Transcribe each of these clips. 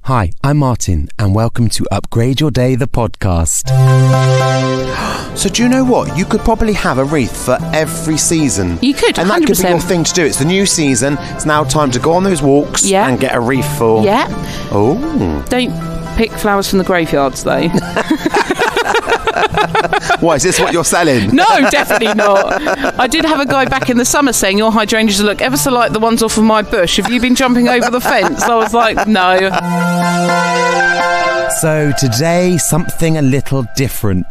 Hi, I'm Martin, and welcome to Upgrade Your Day, the podcast. So do you know what? You could probably have a wreath for every season. You could, 100%. And that could be your thing to do. It's the new season. It's now time to go on those walks and get a wreath for... Yeah. Oh. Don't pick flowers from the graveyards, though. What, is this what you're selling? No, definitely not. I did have a guy back in the summer saying, your hydrangeas look ever so like the ones off of my bush. Have you been jumping over the fence? I was like, no. So today, something a little different.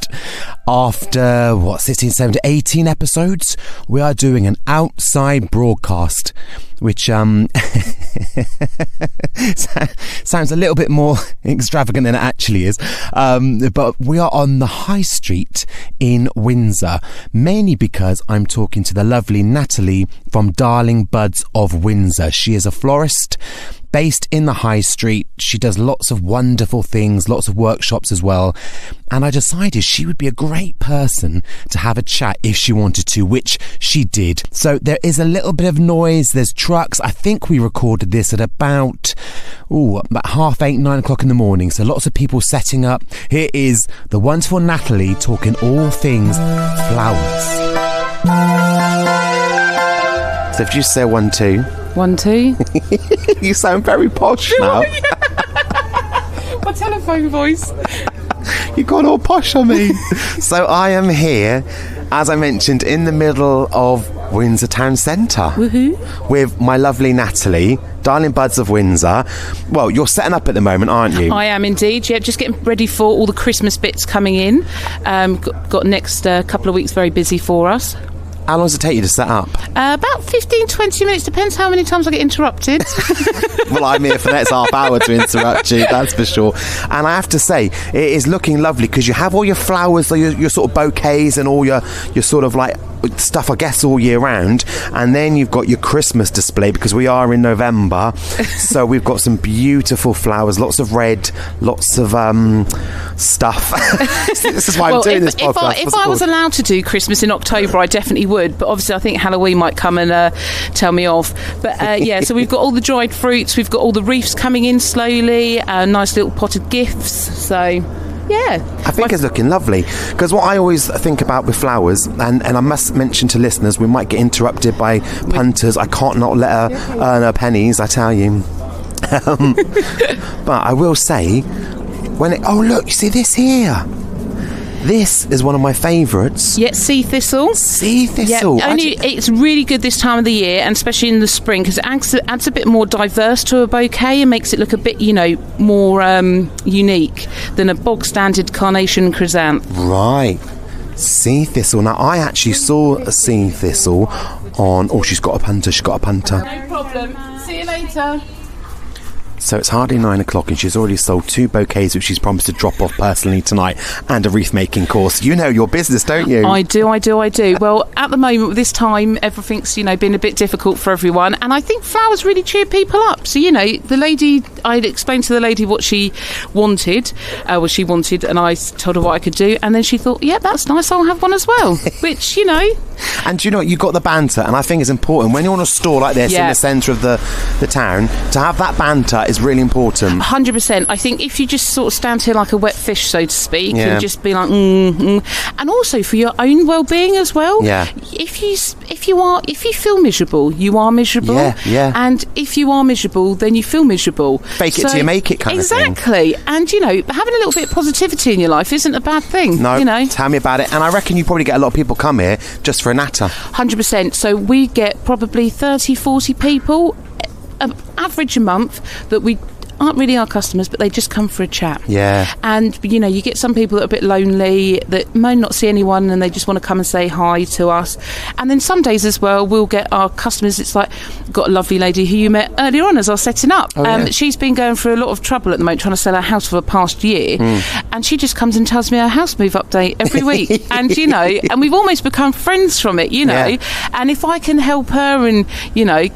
After, 16, 17, 18 episodes, we are doing an outside broadcast, which sounds a little bit more extravagant than it actually is. But we are on the High Street in Windsor, mainly because I'm talking to the lovely Natalie from Darling Buds of Windsor. She is a florist based in the High Street. She does lots of wonderful things, lots of workshops as well. And I decided she would be a great person to have a chat if she wanted to, which she did. So there is a little bit of noise. There's trucks. I think we recorded this at about 8:30, 9 o'clock in the morning. So lots of people setting up. Here is the wonderful Natalie talking all things flowers. So if you say 1, 2... 1, 2. You sound very posh now. My telephone voice. You got all posh on me. So I am here, as I mentioned, in the middle of Windsor Town Centre. Woohoo. With my lovely Natalie, Darling Buds of Windsor. Well, you're setting up at the moment, aren't you? I am indeed, yeah. Just getting ready for all the Christmas bits coming in. Got next couple of weeks very busy for us. How long does it take you to set up? About 15, 20 minutes. Depends how many times I get interrupted. Well, I'm here for the next half hour to interrupt you, that's for sure. And I have to say, it is looking lovely because you have all your flowers, your sort of bouquets and all your sort of like stuff, I guess, all year round. And then you've got your Christmas display because we are in November. So we've got some beautiful flowers, lots of red, lots of stuff. This is why I'm doing this podcast. If I was allowed to do Christmas in October, I definitely would. But obviously I think Halloween might come and tell me off. But yeah, so we've got all the dried fruits, we've got all the wreaths coming in slowly, nice little potted gifts. So yeah, I think it's looking lovely because what I always think about with flowers, and I must mention to listeners, we might get interrupted by punters. I can't not let her earn her pennies, I tell you. But I will say, oh look, you see this here? This is one of my favourites. Yeah, sea thistle. Sea thistle. Yeah, it's really good this time of the year, and especially in the spring, because it adds a bit more diverse to a bouquet and makes it look a bit, more unique than a bog-standard carnation chrysanth. Right. Sea thistle. Now, I actually saw a sea thistle on... Oh, she's got a punter. No problem. See you later. So it's hardly 9 o'clock and she's already sold 2 bouquets which she's promised to drop off personally tonight, and a wreath making course. You know your business, don't you? I do. Well, at the moment, this time, everything's, been a bit difficult for everyone, and I think flowers really cheer people up. So, the lady, I'd explained to the lady what she wanted, and I told her what I could do, and then she thought, yeah, that's nice, I'll have one as well, which, And do you know what? You got the banter, and I think it's important when you're on a store like this in the centre of the town, to have that banter is really important. 100%. I think if you just sort of stand here like a wet fish, so to speak, and just be like, and also for your own well-being as well. Yeah. If you feel miserable, you are miserable. Yeah. And if you are miserable, then you feel miserable. Fake it till you make it, kind of thing. Exactly. And having a little bit of positivity in your life isn't a bad thing. No. Tell me about it. And I reckon you probably get a lot of people come here just for a natter. 100%. So we get probably 30, 40 people average a month that we aren't really our customers, but they just come for a chat. Yeah. And, you get some people that are a bit lonely, that may not see anyone, and they just want to come and say hi to us. And then some days as well, we'll get our customers. It's like, got a lovely lady who you met earlier on as I was setting up. She's been going through a lot of trouble at the moment, trying to sell her house for the past year. And she just comes and tells me her house move update every week. And, and we've almost become friends from it, Yeah. And if I can help her and,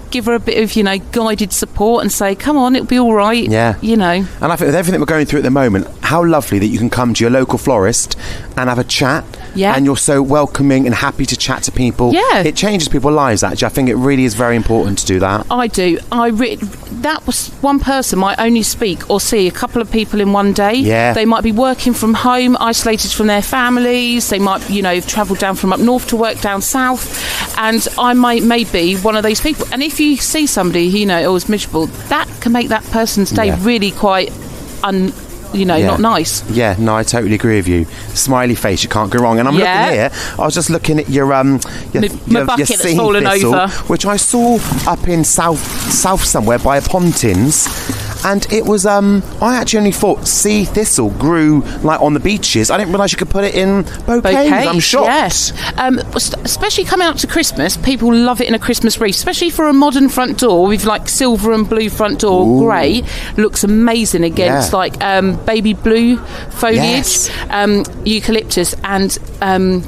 give her a bit of, guided support and say, come on, it'll be all right. Yeah. And I think with everything we're going through at the moment, how lovely that you can come to your local florist and have a chat. Yeah. And you're so welcoming and happy to chat to people. Yeah. It changes people's lives, actually. I think it really is very important to do that. I do. That was one person might only speak or see a couple of people in one day. Yeah. They might be working from home, isolated from their families. They might, have travelled down from up north to work down south. And I may be one of those people. And if you see somebody who, is miserable, that can make that person's day really quite not nice. Yeah, no, I totally agree with you. Smiley face, you can't go wrong. And I'm looking here. I was just looking at your bucket that's sea fallen thistle, over, which I saw up in south somewhere by Pontins. And it was, I actually only thought sea thistle grew like on the beaches. I didn't realise you could put it in bouquets. I'm shocked. Yes. Especially coming up to Christmas, people love it in a Christmas wreath, especially for a modern front door with like silver and blue front door. Grey looks amazing against like baby blue foliage. Eucalyptus and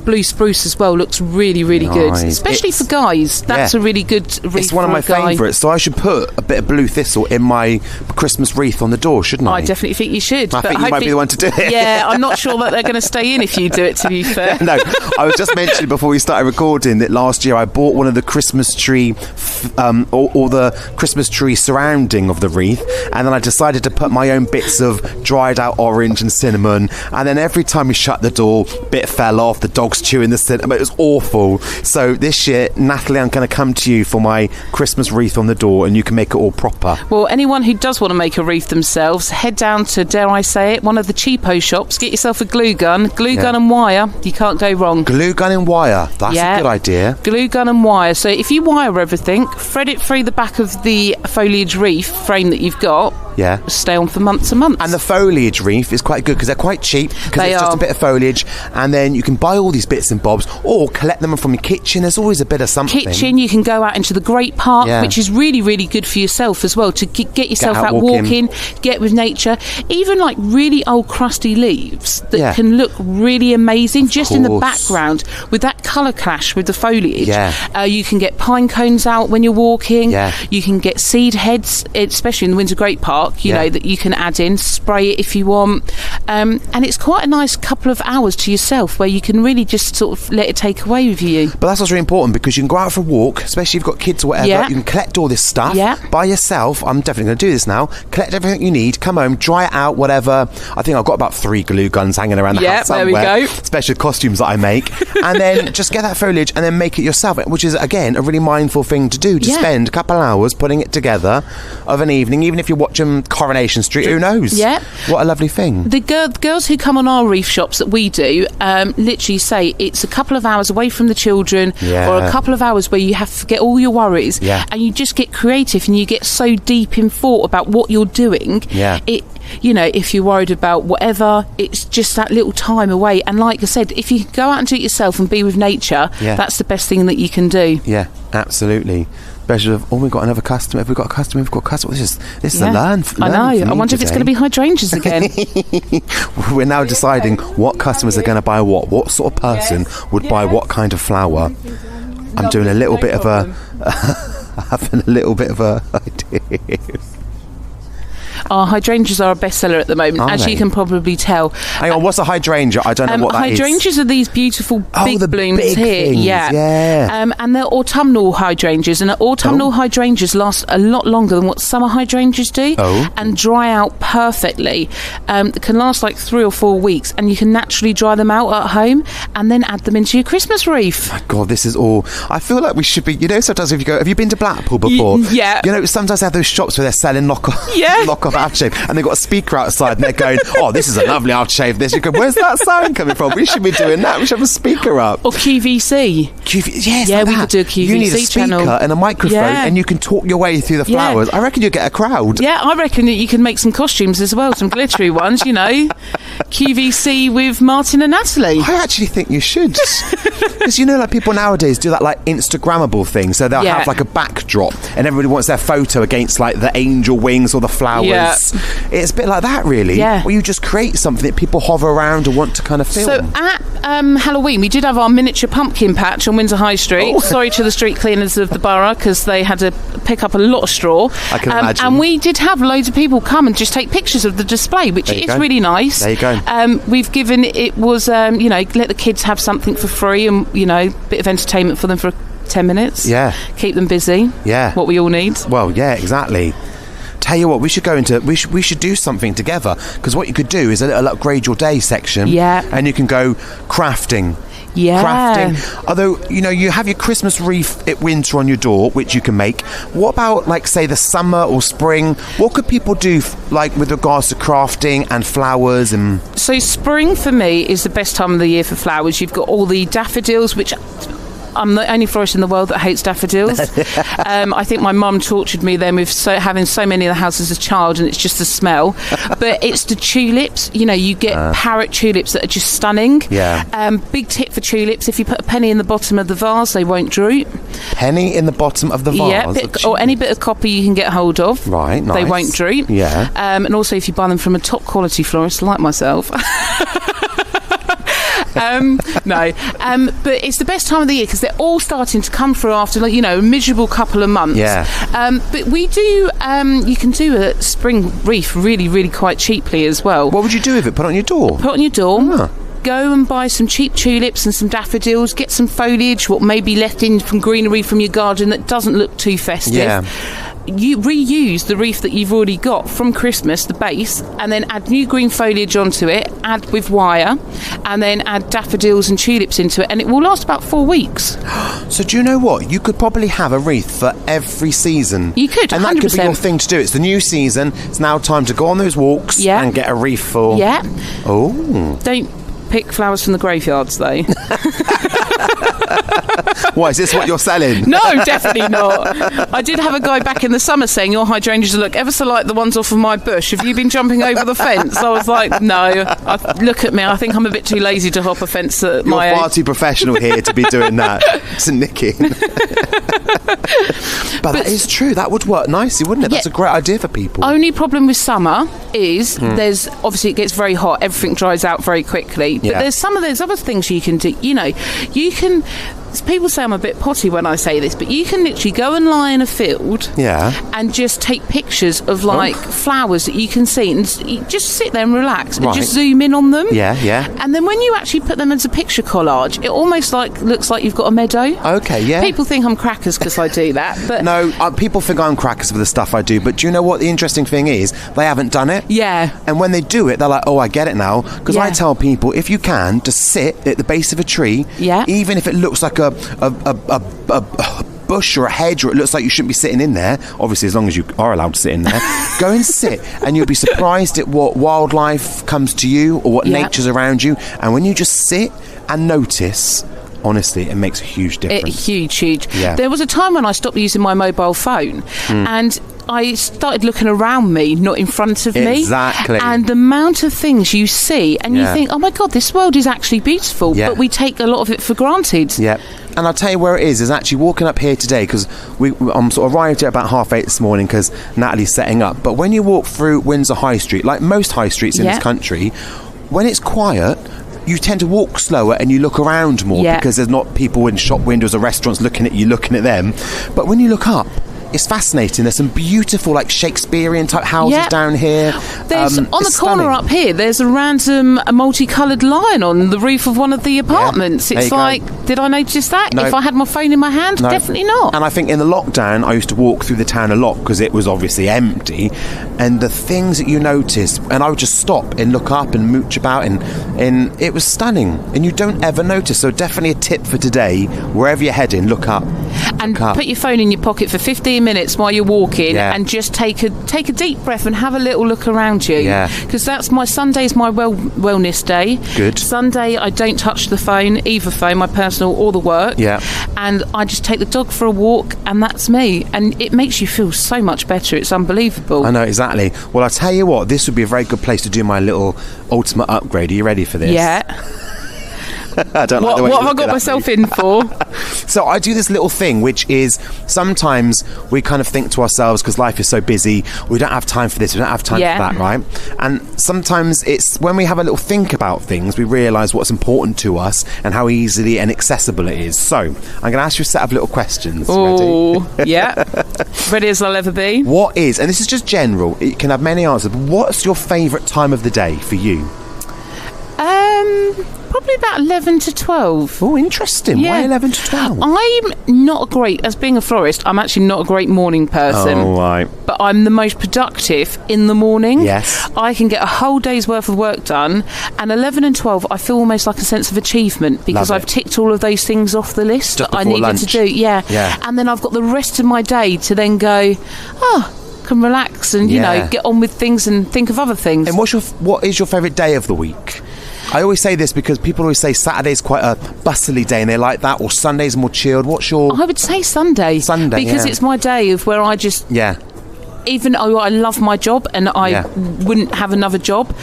blue spruce as well looks really, really good, especially for guys. That's a really good wreath. It's one of my favourites, so I should put a bit of blue thistle in my Christmas wreath on the door, shouldn't I? I definitely think you should. I think you might be the one to do it. Yeah, I'm not sure that they're going to stay in if you do it, to be fair. No, I was just mentioning before we started recording that last year I bought one of the Christmas tree, or the Christmas tree surrounding of the wreath, and then I decided to put my own bits of dried out orange and cinnamon, and then every time we shut the door, bit fell off, the dog's chewing the cinnamon. It was awful. So this year, Natalie, I'm going to come to you for my Christmas wreath on the door, and you can make it all proper. Well, anyone who does want to make a wreath themselves, head down to, dare I say it, one of the cheapo shops, get yourself a glue gun and wire. You can't go wrong. Glue gun and wire, that's a good idea. Glue gun and wire. So if you wire everything, thread it through the back of the foliage wreath frame that you've got. Yeah. Stay on for months and months. And the foliage wreath is quite good because they're quite cheap, because it's just a bit of foliage, and then you can buy all these bits and bobs or collect them from your kitchen. There's always a bit of something. Kitchen, you can go out into the Great Park, which is really, really good for yourself as well, to get yourself out walking, get with nature. Even like really old crusty leaves that can look really amazing just in the background with that colour clash with the foliage. You can get pine cones out when you're walking. You can get seed heads, especially in the Windsor Great Park, that you can add in, spray it if you want. And it's quite a nice couple of hours to yourself where you can really just sort of let it take away with you. But that's what's really important, because you can go out for a walk, especially if you've got kids or whatever. You can collect all this stuff by yourself. I'm definitely going to do this now. Collect everything you need, come home, dry it out, whatever. I think I've got about 3 glue guns hanging around the house somewhere. There we go. Special costumes that I make. And then just get that foliage and then make it yourself, which is, again, a really mindful thing to do, to spend a couple of hours putting it together of an evening, even if you're watching Coronation Street, who knows? What a lovely thing. The girls who come on our wreath shops that we do literally say it's a couple of hours away from the children, or a couple of hours where you have to forget all your worries, and you just get creative and you get so deep in thought about what you're doing. If you're worried about whatever, it's just that little time away. And like I said, if you go out and do it yourself and be with nature, that's the best thing that you can do. Yeah, absolutely. Especially if, we've got another customer. If we've got a customer, we've got a customer. This is a learn. I know. I wonder if it's going to be hydrangeas again. We're now deciding what customers are going to buy what. What sort of person would buy what kind of flower? I'm doing a little bit of having a little bit of a idea. Our hydrangeas are a bestseller at the moment, as you can probably tell. Hang on, what's a hydrangea? I don't know what that is. Hydrangeas are these beautiful big blooms big here. Things. And they're autumnal hydrangeas, and autumnal hydrangeas last a lot longer than what summer hydrangeas do, and dry out perfectly. They can last like 3 or 4 weeks, and you can naturally dry them out at home and then add them into your Christmas wreath. My God, this is all. I feel like we should be. Sometimes if you go, have you been to Blackpool before? Sometimes they have those shops where they're selling knockoff aftershave, and they've got a speaker outside, and they're going, this is a lovely aftershave. You go, where's that sound coming from? We should be doing that. We should have a speaker up. Or QVC. Yes, like we could do a QVC You need a speaker channel and a microphone, and you can talk your way through the flowers. I reckon you'll get a crowd. Yeah, I reckon that you can make some costumes as well, some glittery ones, QVC with Martin and Natalie. I actually think you should. Because like people nowadays do that like Instagrammable thing, so they'll have like a backdrop and everybody wants their photo against like the angel wings or the flowers. It's a bit like that, really. Yeah. Where you just create something that people hover around and want to kind of film. So at Halloween, we did have our miniature pumpkin patch on Windsor High Street. Sorry to the street cleaners of the borough, because they had to pick up a lot of straw. I can imagine. And we did have loads of people come and just take pictures of the display, which is really nice. There you go. We've given, it was, let the kids have something for free and, a bit of entertainment for them for 10 minutes. Yeah. Keep them busy. Yeah. What we all need. Well, yeah, exactly. Tell you what, we should do something together, because what you could do is a little upgrade your day section. Yeah. And you can go crafting. Yeah. Crafting. Although, you have your Christmas wreath at winter on your door, which you can make. What about, like, say, the summer or spring? What could people do, with regards to crafting and flowers? And so spring, for me, is the best time of the year for flowers. You've got all the daffodils, which... I'm the only florist in the world that hates daffodils. I think my mum tortured me then with having so many in the house as a child, and it's just the smell. But it's the tulips. You get parrot tulips that are just stunning. Yeah. Big tip for tulips: if you put a penny in the bottom of the vase, they won't droop. Penny in the bottom of the vase? Yeah, or any bit of copper you can get hold of. Right, nice. They won't droop. Yeah. And also, if you buy them from a top quality florist like myself. But it's the best time of the year because they're all starting to come through after a miserable couple of months. Yeah. But we do you can do a spring wreath really, really quite cheaply as well. What would you do with it? Put it on your door? Put it on your door. Ah. Go and buy some cheap tulips and some daffodils. Get some foliage, what may be left in from greenery from your garden that doesn't look too festive. Yeah. You reuse the wreath that you've already got from Christmas, the base, and then add new green foliage onto it, add with wire, and then add daffodils and tulips into it, and it will last about 4 weeks. So do you know what? You could probably have a wreath for every season. You could, 100%. And that could be your thing to do. It's the new season. It's now time to go on those walks and get a wreath for... Yeah. Oh. Don't pick flowers from the graveyards, though. Why, is this what you're selling? No, definitely not. I did have a guy back in the summer saying your hydrangeas look ever so like the ones off of my bush. Have you been jumping over the fence? I was like, no. Look at me. I think I'm a bit too lazy to hop a fence at my age. You're far too professional here to be doing that. To nicking. But that is true. That would work nicely, wouldn't it? That's a great idea for people. Only problem with summer is there's obviously it gets very hot. Everything dries out very quickly. But there's some of those other things you can do. You can... People say I'm a bit potty when I say this, but you can literally go and lie in a field and just take pictures of flowers that you can see, and you just sit there and relax and just zoom in on them. And then when you actually put them as a picture collage, it almost looks like you've got a meadow. Okay, yeah. People think I'm crackers because I do that, but no, people think I'm crackers for the stuff I do. But do you know what the interesting thing is? They haven't done it. Yeah. And when they do it, they're like, "Oh, I get it now." Because I tell people, if you can, just sit at the base of a tree, even if it looks like a bush or a hedge, or it looks like you shouldn't be sitting in there, obviously as long as you are allowed to sit in there. Go and sit, and you'll be surprised at what wildlife comes to you or what nature's around you. And when you just sit and notice, honestly, it makes a huge difference. Huge. Yeah. There was a time when I stopped using my mobile phone and I started looking around me, not in front of me. Exactly. And the amount of things you see, and you think, oh my God, this world is actually beautiful, but we take a lot of it for granted. Yeah. And I'll tell you where it is actually walking up here today, because I'm sort of arrived at about 8:30 this morning because Natalie's setting up. But when you walk through Windsor High Street, like most high streets in this country, when it's quiet, you tend to walk slower and you look around more because there's not people in shop windows or restaurants looking at you, looking at them. But when you look up, it's fascinating. There's some beautiful, Shakespearean type houses down here. There's on the corner up here. There's a random multicoloured lion on the roof of one of the apartments. It's like, did I notice that? No. If I had my phone in my hand, definitely not. And I think in the lockdown, I used to walk through the town a lot because it was obviously empty. And the things that you notice, and I would just stop and look up and mooch about, and it was stunning. And you don't ever notice. So definitely a tip for today: wherever you're heading, look up. And put your phone in your pocket for 15 minutes while you're walking, and just take a deep breath and have a little look around you. Because that's Sunday's my wellness day. Good. Sunday I don't touch the phone, either phone, my personal or the work. And I just take the dog for a walk, and that's me. And it makes you feel so much better. It's unbelievable. I know, exactly. Well, I'll tell you what, this would be a very good place to do my little ultimate upgrade. Are you ready for this? Yeah. I don't like the way what have I got myself in for? So I do this little thing, which is sometimes we kind of think to ourselves, because life is so busy, we don't have time for this, we don't have time for that, right? And sometimes it's when we have a little think about things, we realise what's important to us and how easily and accessible it is. So I'm going to ask you a set of little questions. Oh, yeah. Ready as I'll ever be. What is, and this is just general, it can have many answers, but what's your favourite time of the day for you? Probably about 11 to 12. Oh, interesting. Yeah. Why 11 to 12? I'm not a great, as being a florist, I'm actually not a great morning person. Oh, right. But I'm the most productive in the morning. Yes. I can get a whole day's worth of work done. And 11 and 12, I feel almost like a sense of achievement because I've ticked all of those things off the list Just that I before needed lunch. to do. Yeah. And then I've got the rest of my day to then go, can relax and, you know, get on with things and think of other things. And what is your favourite day of the week? I always say this because people always say Saturday's quite a bustly day and they like that, or Sunday's more chilled. What's your... I would say Sunday. Because it's my day of where I just... Yeah. Even though I love my job and I wouldn't have another job,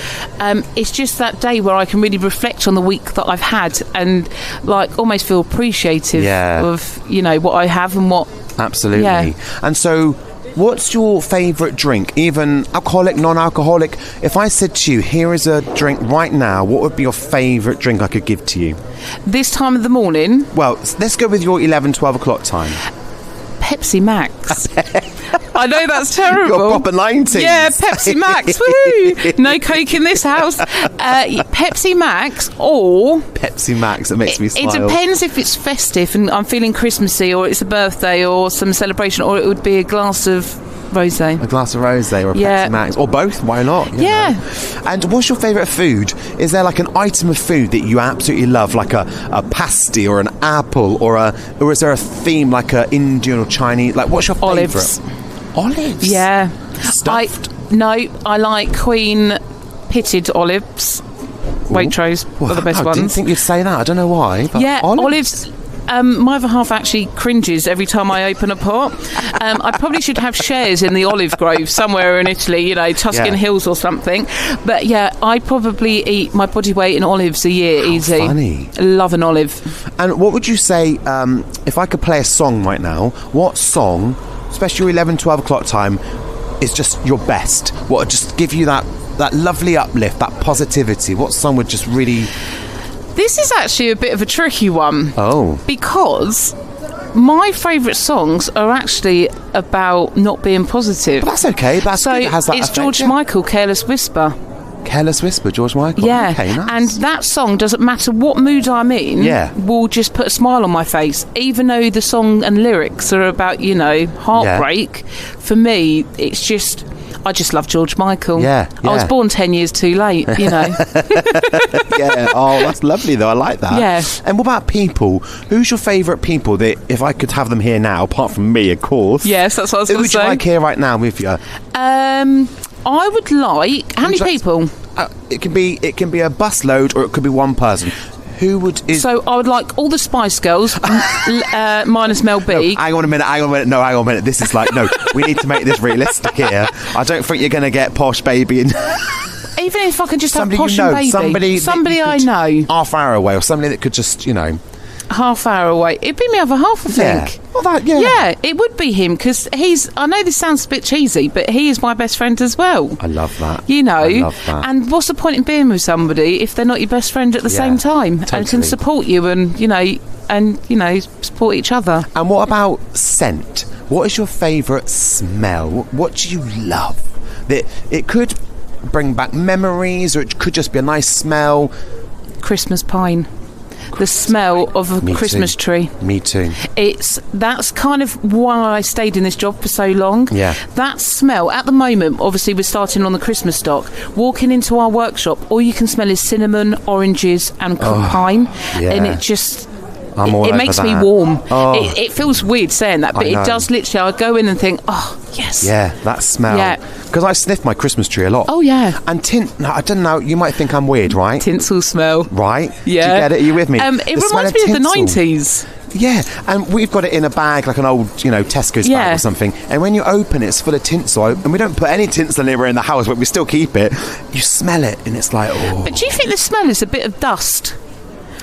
it's just that day where I can really reflect on the week that I've had and like almost feel appreciative of, you know, what I have and what... Absolutely. Yeah. And so... what's your favourite drink, even alcoholic, non-alcoholic? If I said to you, here is a drink right now, what would be your favourite drink I could give to you? This time of the morning? Well, let's go with your 11, 12 o'clock time. Pepsi Max. I know that's terrible. You're proper 90s. Yeah, Pepsi Max. Woohoo! No Coke in this house. Pepsi Max or... Pepsi Max, it makes me smile. It depends if it's festive and I'm feeling Christmassy or it's a birthday or some celebration, or it would be a glass of rosé. A glass of rosé or a Pepsi Max. Or both, why not? You know. And what's your favourite food? Is there like an item of food that you absolutely love, like a pasty or an apple, or is there a theme like a Indian or Chinese? Like, what's your favourite? Olives? Yeah. Stuffed? I like Queen pitted olives. Waitrose are the best ones. I didn't think you'd say that. I don't know why. But olives. My other half actually cringes every time I open a pot. I probably should have shares in the olive grove somewhere in Italy, you know, Tuscan Hills or something. But yeah, I probably eat my body weight in olives a year. Easy. Funny. Love an olive. And what would you say, if I could play a song right now, what song, especially your 11, 12 o'clock time, is just your best? What would just give you that lovely uplift, that positivity? What song would just really... This is actually a bit of a tricky one. Oh. Because my favourite songs are actually about not being positive. But that's okay. That's so good. It has that it's effect, George Michael, Careless Whisper. Careless Whisper, George Michael. Yeah. Okay, nice. And that song, doesn't matter what mood I'm in, will just put a smile on my face. Even though the song and lyrics are about, you know, heartbreak, for me, it's just... I just love George Michael. Yeah. I was born 10 years too late, you know. Yeah. Oh, that's lovely, though. I like that. Yeah. And what about people? Who's your favourite people that, if I could have them here now, apart from me, of course? Yes, that's what I was going to say. Who would you like here right now with you? I would like... How many people? It can be a busload, or it could be one person. Who would... So I would like all the Spice Girls, minus Mel B. No, hang on a minute. This is like, no, we need to make this realistic here. I don't think you're going to get Posh Baby and... Even if I could just have Posh you know, and Baby. Somebody I know. Half hour away, or somebody that could just, you know... Half hour away. It'd be my other half, I think. Yeah. Well, yeah, it would be him, because he's... I know this sounds a bit cheesy, but he is my best friend as well. I love that. You know. I love that. And what's the point in being with somebody if they're not your best friend at the same time? Totally. And can support you and, you know, support each other. And what about scent? What is your favourite smell? What do you love? That it could bring back memories, or it could just be a nice smell. Christmas pine. The smell of a Christmas tree. Me too. That's kind of why I stayed in this job for so long. Yeah. That smell, at the moment, obviously we're starting on the Christmas stock. Walking into our workshop, all you can smell is cinnamon, oranges and pine. Yeah. And it just... It makes me warm. Oh. It feels weird saying that, but it does literally. I go in and think, oh, yes. Yeah, that smell. Yeah. Because I sniff my Christmas tree a lot. Oh, yeah. And I don't know, you might think I'm weird, right? Tinsel smell. Right? Yeah. Do you get it? Are you with me? It reminds me of the 90s. Yeah, and we've got it in a bag, like an old, Tesco's bag or something. And when you open it, it's full of tinsel. And we don't put any tinsel anywhere in the house, but we still keep it. You smell it, and it's like, oh. But do you think the smell is a bit of dust?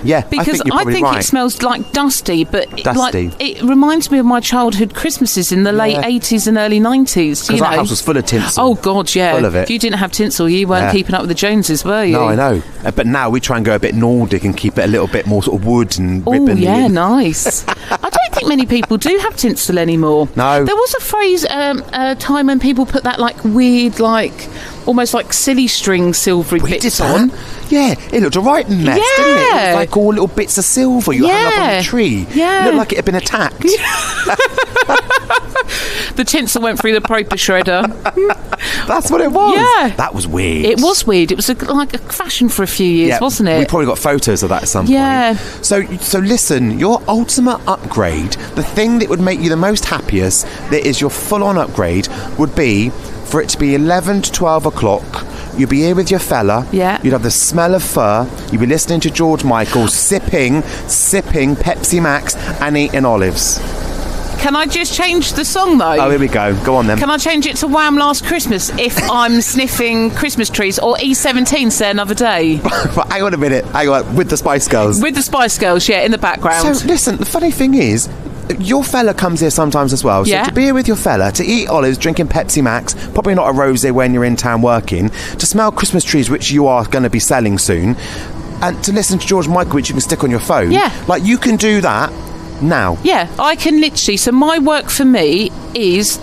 Yeah, because I think you're right. it smells like dusty, but Dusty. It reminds me of my childhood Christmases in the late 80s and early 90s. Because our house was full of tinsel. Oh God, yeah. Full of it. If you didn't have tinsel, you weren't keeping up with the Joneses, were you? No, I know. But now we try and go a bit Nordic and keep it a little bit more sort of wood and ribbon. Oh, yeah, nice. I don't think many people do have tinsel anymore. No. There was a phrase, a time when people put that like weird, like almost like silly string silvery bits on. Yeah, it looked a right mess, didn't it? It was like all little bits of silver you hung up on the tree. Yeah. It looked like it had been attacked. The tinsel went through the paper shredder. That's what it was. Yeah. That was weird. It was weird. It was like a fashion for a few years, wasn't it? We probably got photos of that at some point. So listen, your ultimate upgrade, the thing that would make you the most happiest, that is your full-on upgrade, would be for it to be 11 to 12 o'clock. You'd be here with your fella. Yeah. You'd have the smell of fur. You'd be listening to George Michael, sipping Pepsi Max and eating olives. Can I just change the song, though? Oh, here we go. Go on, then. Can I change it to Wham! Last Christmas if I'm sniffing Christmas trees, or E17 Say Another Day? But hang on a minute. Hang on. With the Spice Girls. With the Spice Girls, yeah, in the background. So, listen, the funny thing is, your fella comes here sometimes as well. So to be here with your fella, to eat olives, drinking Pepsi Max, probably not a rosé when you're in town working, to smell Christmas trees, which you are going to be selling soon, and to listen to George Michael, which you can stick on your phone. Yeah. Like, you can do that now. Yeah, I can literally. So my work for me is,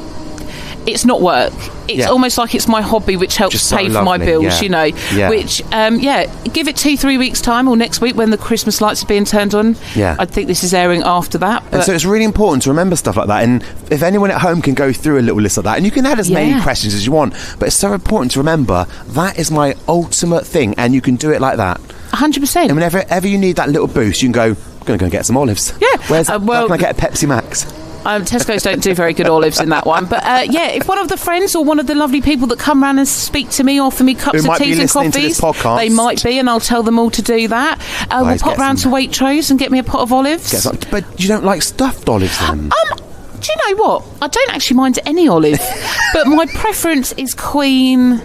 it's not work. It's almost like it's my hobby, which helps pay for my bills, you know. Yeah. Which, give it 2-3 weeks' time, or next week when the Christmas lights are being turned on. Yeah. I think this is airing after that. But and so it's really important to remember stuff like that. And if anyone at home can go through a little list like that, and you can add as many questions as you want, but it's so important to remember that is my ultimate thing, and you can do it like that. 100%. And whenever you need that little boost, you can go, I'm going to go and get some olives. Yeah. How can I get a Pepsi Max? Tesco's don't do very good olives in that one. But if one of the friends or one of the lovely people that come round and speak to me, offer me cups of teas and coffees, they might be, and I'll tell them all to do that. We'll pop round to Waitrose and get me a pot of olives. But you don't like stuffed olives then? Do you know what? I don't actually mind any olive, but my preference is Queen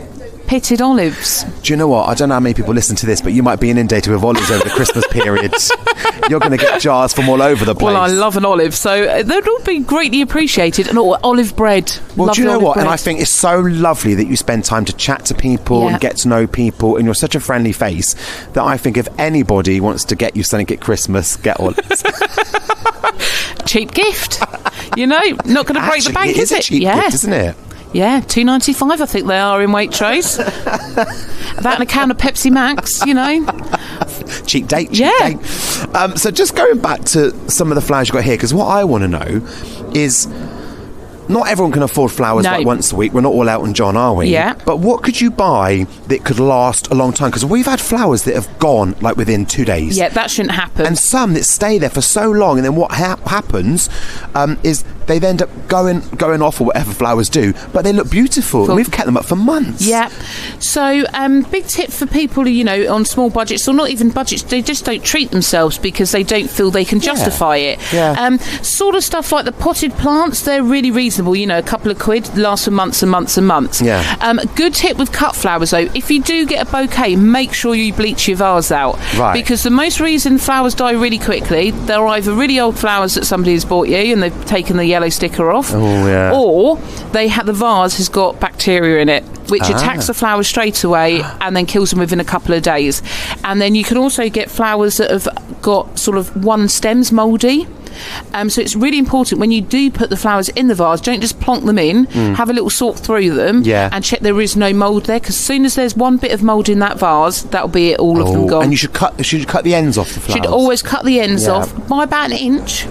pitted olives. Do you know what? I don't know how many people listen to this, but you might be inundated with olives over the Christmas period. You're going to get jars from all over the place. Well, I love an olive, so that would be greatly appreciated. And olive bread. Well, do you know what? And I think it's so lovely that you spend time to chat to people and get to know people, and you're such a friendly face that I think if anybody wants to get you something at Christmas, get olives. Cheap gift. You know, not going to break the bank, is it? It's a cheap gift, isn't it? Yeah, $2.95 I think they are in Waitrose. That and a can of Pepsi Max, you know. Cheap date. So just going back to some of the flowers you've got here, because what I want to know is, not everyone can afford flowers like once a week. We're not all Elton John, are we? Yeah. But what could you buy that could last a long time? Because we've had flowers that have gone like within 2 days. Yeah, that shouldn't happen. And some that stay there for so long, and then what happens is they end up going off, or whatever flowers do, but they look beautiful. And we've kept them up for months. Yeah. So big tip for people, you know, on small budgets, or not even budgets, they just don't treat themselves because they don't feel they can justify it. Yeah. Sort of stuff like the potted plants, they're really reasonable, you know, a couple of quid, last for months and months and months. Yeah. Good tip with cut flowers though, if you do get a bouquet, make sure you bleach your vase out. Right. Because the most reason flowers die really quickly, they're either really old flowers that somebody has bought you and they've taken the yellow sticker off, or the vase has got bacteria in it, which attacks the flowers straight away and then kills them within a couple of days. And then you can also get flowers that have got sort of one stems mouldy. So it's really important when you do put the flowers in the vase, don't just plonk them in, have a little sort through them and check there is no mould there, because as soon as there's one bit of mould in that vase, that'll be it, all of them gone. And you should cut the ends off the flowers. Should always cut the ends off by about an inch.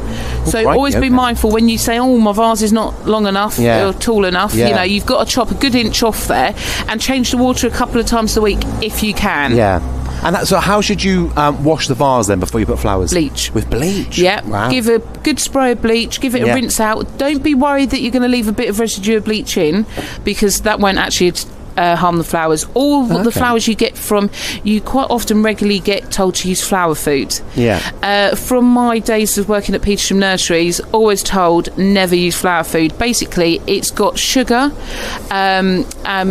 So always be mindful when you say, my vase is not long enough or tall enough, you know, you've got to chop a good inch off there and change the water a couple of times a week if you can. Yeah. And so how should you wash the vase then before you put flowers? Bleach. With bleach? Yeah. Wow. Give a good spray of bleach, give it a rinse out. Don't be worried that you're going to leave a bit of residue of bleach in, because that won't actually harm the flowers. All the flowers you get from, you quite often regularly get told to use flower food. Yeah. From my days of working at Petersham Nurseries, always told never use flower food. Basically, it's got sugar,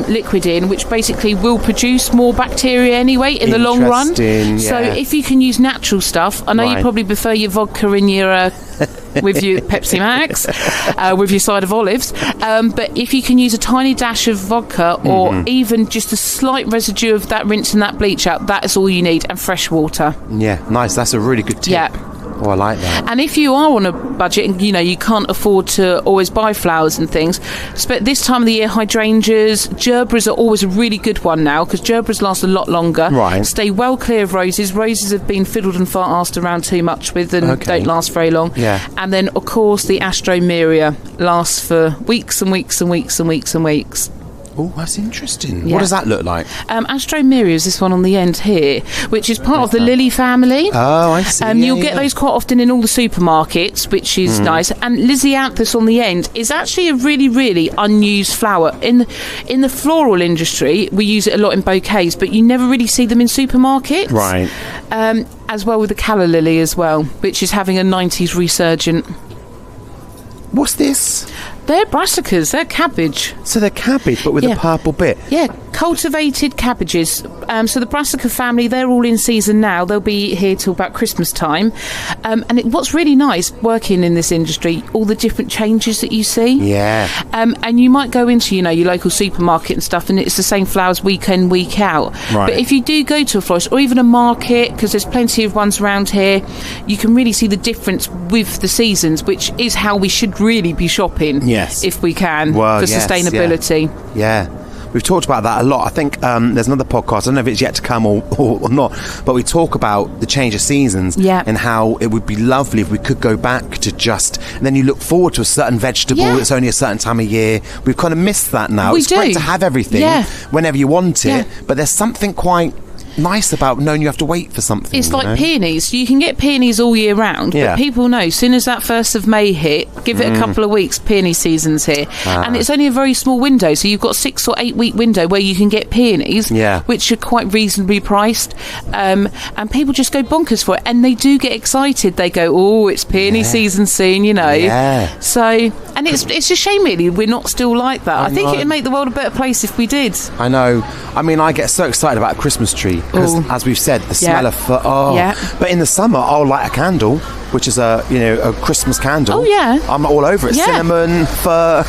liquid in, which basically will produce more bacteria anyway in the long run. Yeah. So if you can use natural stuff, I know you probably prefer your vodka and your with your Pepsi Max, with your side of olives, but if you can use a tiny dash of vodka or even just a slight residue of that rinse and that bleach out, that is all you need, and fresh water. Yeah, nice. That's a really good tip. Yeah. Oh, I like that. And if you are on a budget and you can't afford to always buy flowers and things, but this time of the year, hydrangeas, gerberas are always a really good one now, because gerberas last a lot longer. Right. Stay well clear of roses. Roses have been fiddled and fast around too much with and don't last very long. Yeah. And then, of course, the Astromeria lasts for weeks and weeks and weeks and weeks and weeks. Oh, that's interesting. Yeah. What does that look like? Astromeria is this one on the end here, which is part of the lily family. Oh, I see. You'll get those quite often in all the supermarkets, which is nice. And Lysianthus on the end is actually a really, really unused flower. In the floral industry, we use it a lot in bouquets, but you never really see them in supermarkets. Right. As well with the calla lily as well, which is having a 90s resurgent. What's this? They're brassicas, they're cabbage. So they're cabbage, but with a purple bit. Yeah, cultivated cabbages. So the brassica family, they're all in season now. They'll be here till about Christmas time. What's really nice working in this industry, all the different changes that you see. Yeah. And you might go into, your local supermarket and stuff, and it's the same flowers week in, week out. Right. But if you do go to a florist or even a market, because there's plenty of ones around here, you can really see the difference with the seasons, which is how we should really be shopping. Yes. If we can, for sustainability. Yeah. We've talked about that a lot. I think there's another podcast, I don't know if it's yet to come or not, but we talk about the change of seasons and how it would be lovely if we could go back to and then you look forward to a certain vegetable that's only a certain time of year. We've kind of missed that now. It's great to have everything whenever you want it, but there's something quite nice about knowing you have to wait for something. It's like peonies. You can get peonies all year round, but people know as soon as that 1st of May hit, give it a couple of weeks, peony season's here. And it's only a very small window, so you've got 6 or 8 week window where you can get peonies, which are quite reasonably priced, and people just go bonkers for it, and they do get excited. They go, oh, it's peony season soon, so, and it's a shame really we're not still like that. I think it would make the world a better place if we did. I know. I mean, I get so excited about a Christmas tree because, as we've said, the smell of fur. But in the summer, I'll light a candle, which is a Christmas candle. I'm all over it. Cinnamon, fur.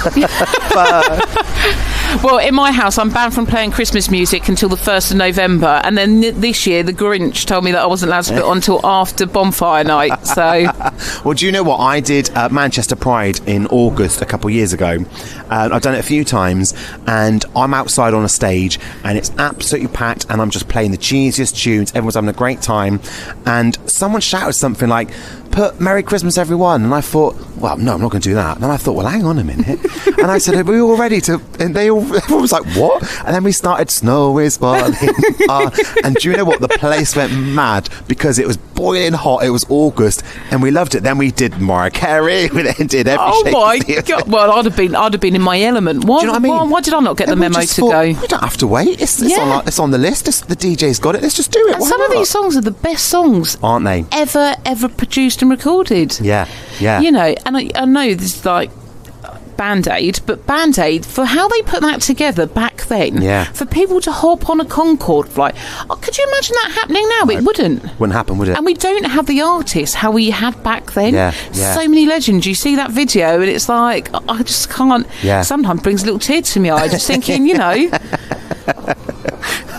Well, in my house, I'm banned from playing Christmas music until the 1st of November, and then this year the Grinch told me that I wasn't allowed to put it on until after bonfire night. So, well, do you know what I did at Manchester Pride in August a couple of years ago? I've done it a few times, and I'm outside on a stage, and it's absolutely packed, and I'm just playing the cheesiest tunes. Everyone's having a great time, and someone shouted something like, "Put Merry Christmas, everyone." And I thought, well, no, I'm not going to do that. And then I thought, well, hang on a minute. And I said, are we all ready to... And everyone was like, what? And then we started, "Snow is falling." And do you know what? The place went mad because it was boiling hot. It was August, and we loved it. Then we did Mariah Carey. We then did every Oh my God. Well, I'd have been in my element. Why, do you know what I mean? Why did I not get the memo to go? We don't have to wait. It's on the list. The DJ's got it. Let's just do it. And some of these songs are the best songs, aren't they? Ever produced and recorded. Yeah. And I know this is like Band-Aid, but Band-Aid, for how they put that together back then, for people to hop on a Concorde flight, could you imagine that happening now? It wouldn't happen, would it? And we don't have the artists how we had back then. So many legends. You see that video and it's like, I just can't. Sometimes brings a little tear to my eye just thinking,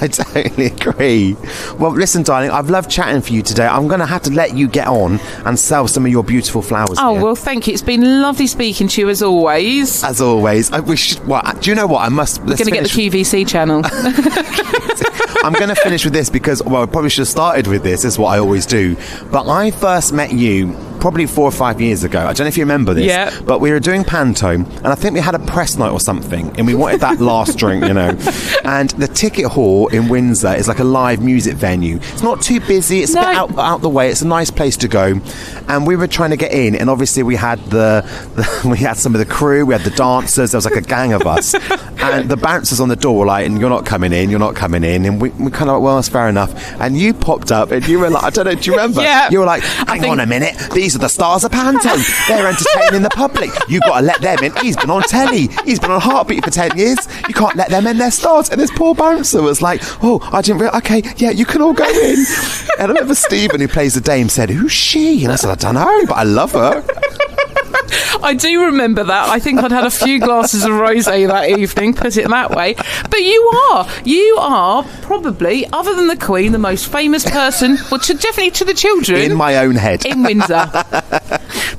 I totally agree. Well, listen, darling, I've loved chatting for you today. I'm going to have to let you get on and sell some of your beautiful flowers. Well, thank you. It's been lovely speaking to you as always. As always. Do you know what? We're going to get the QVC channel. I'm going to finish with this because, I probably should have started with this, is what I always do. But I first met you probably 4 or 5 years ago. I don't know if you remember this. Yeah. But we were doing panto, and I think we had a press night or something, and we wanted that last drink, you know. And the ticket hall in Windsor is like a live music venue. It's not too busy. It's a bit out the way. It's a nice place to go. And we were trying to get in, and obviously we had we had some of the crew, we had the dancers. There was like a gang of us, and the bouncers on the door were like, "And you're not coming in. You're not coming in." And we kind of like, well, that's fair enough. And you popped up, and you were like, I don't know, do you remember? Yeah. You were like, hang on a minute. These are the stars of panto. They're entertaining the public. You've got to let them in. He's been on telly. He's been on Heartbeat for 10 years. You can't let them in. They're stars. And this poor bouncer was like, oh, I didn't realize. Okay, yeah, you can all go in. And I remember Stephen, who plays the dame, said, who's she? And I said, I don't know, but I love her. I do remember that. I think I'd had a few glasses of rosé that evening, put it that way. But you are probably, other than the Queen, the most famous person, well, definitely to the children. In my own head. In Windsor.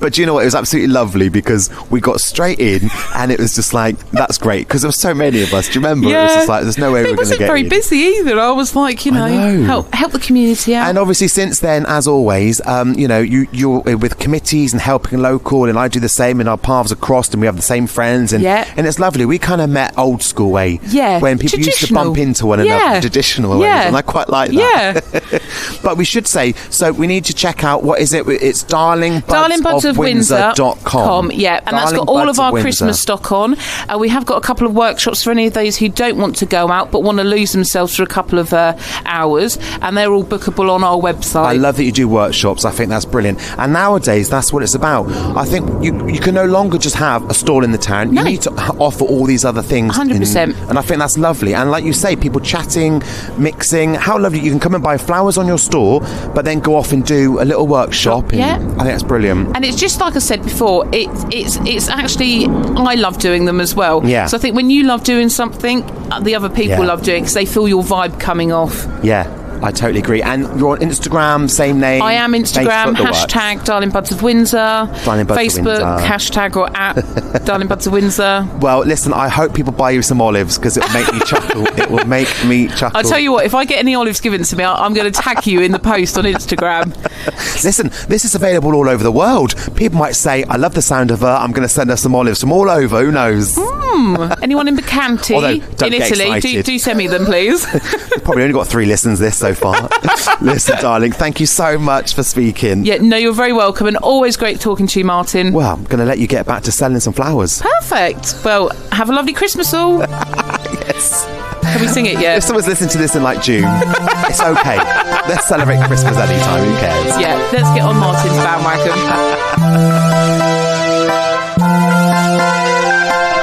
But do you know what? It was absolutely lovely because we got straight in and it was just like, that's great. Because there were so many of us. Do you remember? Yeah. It was just like, there's no way we're going to get in. It wasn't very busy either. I was like, help the community out. And obviously since then, as always, you're with committees and helping local, and I do the same, and our paths are crossed and we have the same friends. And it's lovely. We kind of met old school way. Yeah. When people used to bump into one another. Traditional ways. And I quite like that. Yeah. But we should say, so we need to check out, what is it? It's Darling Buds of Windsor.com. Yeah, and that's got all of our Christmas stock on. We have got a couple of workshops for any of those who don't want to go out but want to lose themselves for a couple of hours, and they're all bookable on our website. I love that you do workshops. I think that's brilliant. And nowadays, that's what it's about. I think you can no longer just have a stall in the town. You need to offer all these other things. 100%. And I think that's lovely. And like you say, people chatting, mixing. How lovely. You can come and buy flowers on your store, but then go off and do a little workshop. Yeah. I think that's brilliant. And it's just like I said before, it's actually, I love doing them as well. Yeah. So I think when you love doing something, the other people love doing it because they feel your vibe coming off. Yeah. I totally agree. And you're on Instagram, same name? I am Instagram, Facebook, Darling Buds of Windsor. Darling Buds Facebook, of Windsor. hashtag or at Darling Buds of Windsor. Well, listen, I hope people buy you some olives because it will make me chuckle. It will make me chuckle. I'll tell you what, if I get any olives given to me, I'm going to tag you in the post on Instagram. Listen, this is available all over the world. People might say, I love the sound of her, I'm going to send her some olives from all over. Who knows? Anyone in Bacanti, in Italy, do send me them, please. Probably only got 3 listens this so far. Listen, darling, thank you so much for speaking. Yeah, no, you're very welcome, and always great talking to you, Martin. Well, I'm going to let you get back to selling some flowers. Perfect. Well, have a lovely Christmas all. Yes. Can we sing it yet? If someone's listening to this in like June, it's okay. Let's celebrate Christmas anytime. Who cares? Yeah, let's get on Martin's bandwagon.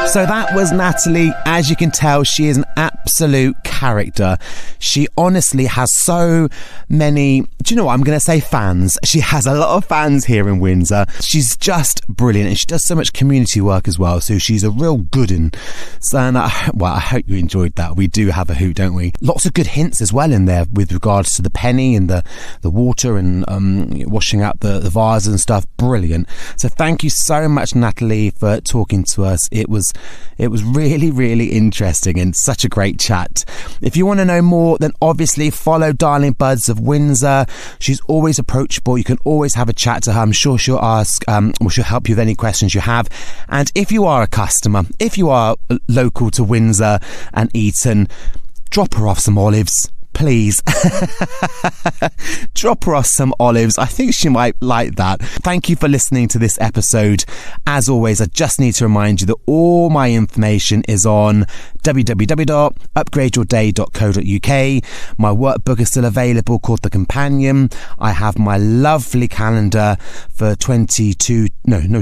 So that was Natalie. As you can tell, she is an absolute character. She honestly has so many, do you know what, I'm going to say fans. She has a lot of fans here in Windsor. She's just brilliant, and she does so much community work as well, so she's a real good one. So, and I hope you enjoyed that. We do have a hoot, don't we? Lots of good hints as well in there with regards to the penny and the water and washing out the vases and stuff. Brilliant. So thank you so much, Natalie, for talking to us. It was really, really interesting and such a great chat. If you want to know more, then obviously follow Darling Buds of Windsor. She's always approachable. You can always have a chat to her. I'm sure she'll ask, or she'll help you with any questions you have. And if you are a customer, if you are local to Windsor and Eton, drop her off some olives. Please. Drop her off some olives. I think she might like that. Thank you for listening to this episode. As always, I just need to remind you that all my information is on www.upgradeyourday.co.uk. My workbook is still available, called The Companion. I have my lovely calendar for 23 in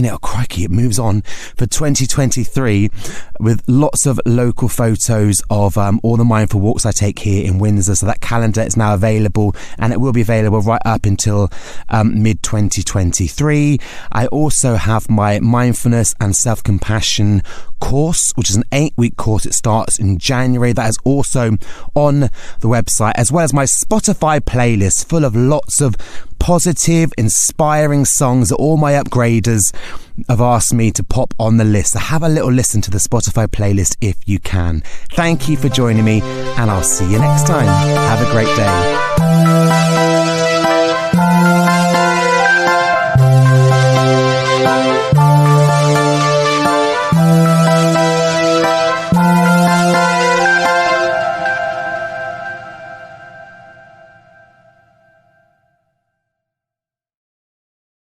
it. Oh, crikey, it moves on. For 2023, with lots of local photos of all the mindful walks I take here in Windsor. So that calendar is now available, and it will be available right up until mid 2023. I also have my mindfulness and self-compassion course, which is an 8-week course. It starts in January. That is also on the website, as well as my Spotify playlist full of lots of positive, inspiring songs that all my upgraders have asked me to pop on the list. So have a little listen to the Spotify playlist if you can. Thank you for joining me, and I'll see you next time. Have a great day.